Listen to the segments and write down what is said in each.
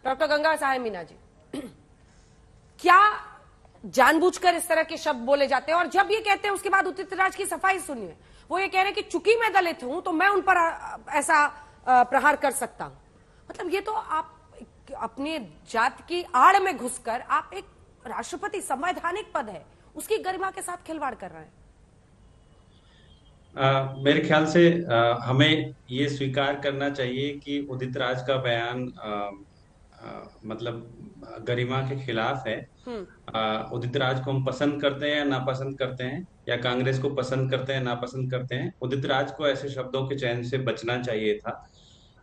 Doctor Ganga सहाय मीना जी, क्या जानबूझकर इस तरह के शब्द बोले जाते हैं? और जब ये कहते हैं उसके बाद उदित राज की सफाई सुनिए, वो ये कह रहे हैं कि चूंकि मैं दलित हूं तो मैं उन पर ऐसा प्रहार कर सकता हूं। मतलब ये तो आप अपनी जात की आड़ में घुसकर आप एक राष्ट्रपति, संवैधानिक पद है, उसकी गरिमा के साथ खिलवाड़ कर रहे हैं। मेरे ख्याल से हमें ये स्वीकार करना चाहिए कि उदित राज का बयान मतलब गरिमा के खिलाफ है। उदित राज को हम पसंद करते हैं या नापसंद करते हैं, या कांग्रेस को पसंद करते हैं नापसंद करते हैं, उदित राज को ऐसे शब्दों के चयन से बचना चाहिए था।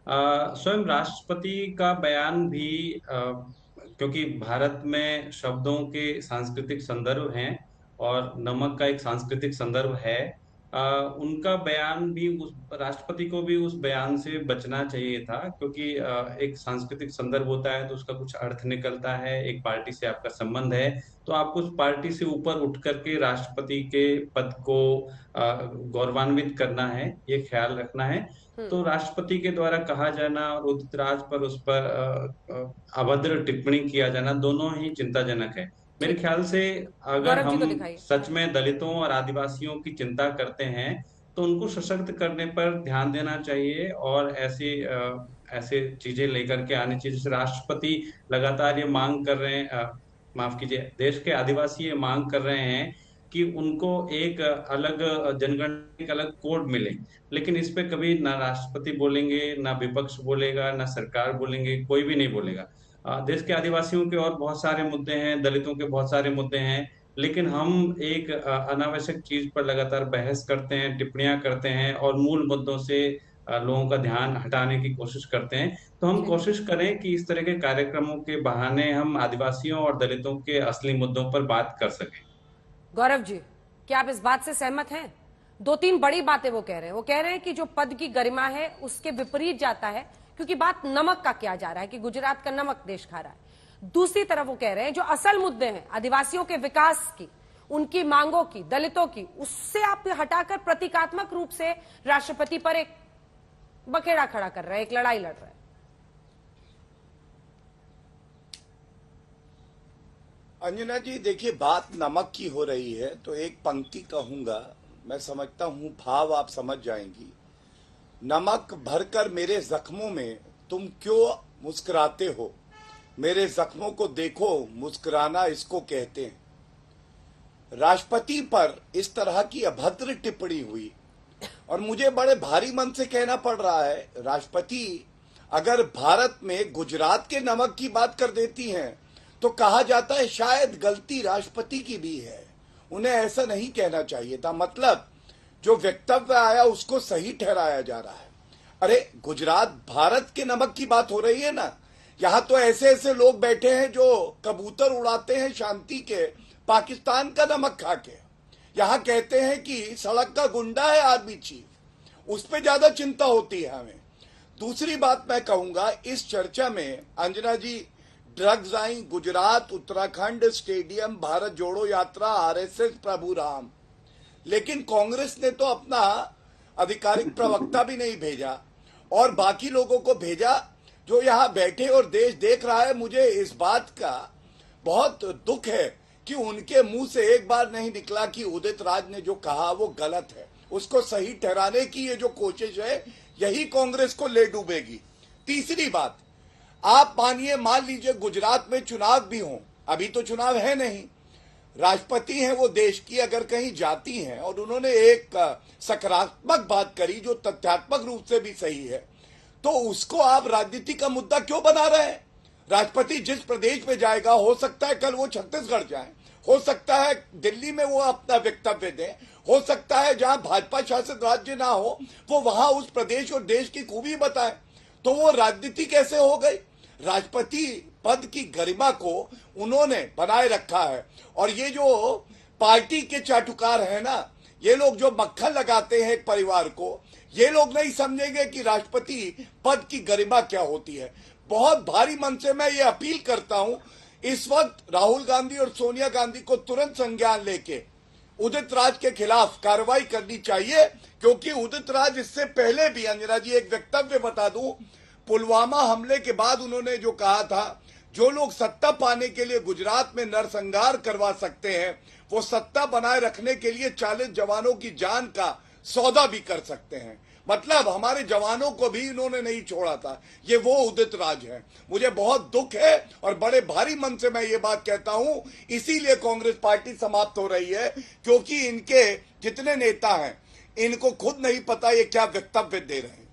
स्वयं राष्ट्रपति का बयान भी क्योंकि भारत में शब्दों के सांस्कृतिक संदर्भ हैं और नमक का एक सांस्कृतिक संदर्भ है, उनका बयान भी उस राष्ट्रपति को भी उस बयान से बचना चाहिए था, क्योंकि एक सांस्कृतिक संदर्भ होता है तो उसका कुछ अर्थ निकलता है। एक पार्टी से आपका संबंध है तो आपको उस पार्टी से ऊपर उठ करके राष्ट्रपति के पद को गौरवान्वित करना है, ये ख्याल रखना है। तो राष्ट्रपति के द्वारा कहा जाना और उदित राज पर उस पर अभद्र टिप्पणी किया जाना दोनों ही चिंताजनक है। मेरे ख्याल से अगर गौरव जी हम को दिखाइए। सच में दलितों और आदिवासियों की चिंता करते हैं तो उनको सशक्त करने पर ध्यान देना चाहिए और ऐसे चीजें लेकर के आनी चाहिए। जैसे राष्ट्रपति लगातार ये मांग कर रहे हैं, माफ कीजिए, देश के आदिवासी ये मांग कर रहे हैं कि उनको एक अलग जनगणना, एक अलग कोड मिले, लेकिन इस पे कभी ना राष्ट्रपति बोलेंगे, ना विपक्ष बोलेगा, ना सरकार बोलेंगे, कोई भी नहीं बोलेगा। देश के आदिवासियों के और बहुत सारे मुद्दे हैं, दलितों के बहुत सारे मुद्दे हैं, लेकिन हम एक अनावश्यक चीज पर लगातार बहस करते हैं, टिप्पणियां करते हैं और मूल मुद्दों से लोगों का ध्यान हटाने की कोशिश करते हैं। तो हम कोशिश करें कि इस तरह के कार्यक्रमों के बहाने हम आदिवासियों और दलितों के असली मुद्दों पर बात कर सकें। गौरव जी, क्या आप इस बात से सहमत हैं? दो तीन बड़ी बातें वो कह रहे हैं। वो कह रहे हैं कि जो पद की गरिमा है उसके विपरीत जाता है, क्योंकि बात नमक का किया जा रहा है कि गुजरात का नमक देश खा रहा है। दूसरी तरफ वो कह रहे हैं जो असल मुद्दे हैं आदिवासियों के विकास की, उनकी मांगों की, दलितों की, उससे आप हटाकर प्रतीकात्मक रूप से राष्ट्रपति पर एक बखेड़ा खड़ा कर रहे हैं, एक लड़ाई लड़ रहे हैं। अंजना जी, देखिए, बात नमक की हो रही है तो एक पंक्ति कहूंगा, मैं समझता हूं भाव आप समझ जाएंगी। नमक भरकर मेरे जख्मों में तुम क्यों मुस्कुराते हो, मेरे जख्मों को देखो, मुस्कुराना इसको कहते हैं। राष्ट्रपति पर इस तरह की अभद्र टिप्पणी हुई और मुझे बड़े भारी मन से कहना पड़ रहा है, राष्ट्रपति अगर भारत में गुजरात के नमक की बात कर देती हैं तो कहा जाता है शायद गलती राष्ट्रपति की भी है, उन्हें ऐसा नहीं कहना चाहिए था। मतलब जो वक्तव्य आया उसको सही ठहराया जा रहा है। अरे, गुजरात भारत के नमक की बात हो रही है ना, यहां तो ऐसे ऐसे लोग बैठे हैं जो कबूतर उड़ाते हैं शांति के, पाकिस्तान का नमक खा के। यहां कहते हैं कि सड़क का गुंडा है आर्मी चीफ, उस पर ज्यादा चिंता होती है हमें। दूसरी बात मैं कहूंगा, इस चर्चा में अंजना जी, ड्रग्स आई, गुजरात, उत्तराखंड, स्टेडियम, भारत जोड़ो यात्रा, आरएसएस, प्रभु राम, लेकिन कांग्रेस ने तो अपना आधिकारिक प्रवक्ता भी नहीं भेजा और बाकी लोगों को भेजा जो यहां बैठे और देश देख रहा है। मुझे इस बात का बहुत दुख है कि उनके मुंह से एक बार नहीं निकला कि उदित राज ने जो कहा वो गलत है। उसको सही ठहराने की ये जो कोशिश है, यही कांग्रेस को ले डूबेगी। तीसरी बात, आप मानिए, मान लीजिए गुजरात में चुनाव भी हो, अभी तो चुनाव है नहीं, राष्ट्रपति हैं वो देश की, अगर कहीं जाती हैं और उन्होंने एक सकारात्मक बात करी जो तथ्यात्मक रूप से भी सही है, तो उसको आप राजनीति का मुद्दा क्यों बना रहे हैं? राष्ट्रपति जिस प्रदेश में जाएगा, हो सकता है कल वो छत्तीसगढ़ जाए, हो सकता है दिल्ली में वो अपना वक्तव्य दें, हो सकता है जहां भाजपा शासित राज्य ना हो वो वहां उस प्रदेश और देश की खूबी बताए। तो वो राजनीति कैसे हो गई? राष्ट्रपति पद की गरिमा को उन्होंने बनाए रखा है। और ये जो पार्टी के चाटुकार है ना, ये लोग जो मक्खन लगाते हैं एक परिवार को, ये लोग नहीं समझेंगे कि राष्ट्रपति पद की गरिमा क्या होती है। बहुत भारी मन से मैं ये अपील करता हूं, इस वक्त राहुल गांधी और सोनिया गांधी को तुरंत संज्ञान लेके उदित राज के खिलाफ कार्रवाई करनी चाहिए, क्योंकि उदित राज इससे पहले भी, अंजना जी एक वक्तव्य बता दूं, पुलवामा हमले के बाद उन्होंने जो कहा था, जो लोग सत्ता पाने के लिए गुजरात में नरसंहार करवा सकते हैं, वो सत्ता बनाए रखने के लिए 40 जवानों की जान का सौदा भी कर सकते हैं। मतलब हमारे जवानों को भी इन्होंने नहीं छोड़ा था। ये वो उदित राज है। मुझे बहुत दुख है और बड़े भारी मन से मैं ये बात कहता हूं, इसीलिए कांग्रेस पार्टी समाप्त हो रही है, क्योंकि इनके जितने नेता हैं, इनको खुद नहीं पता ये क्या वक्तव्य दे रहे हैं।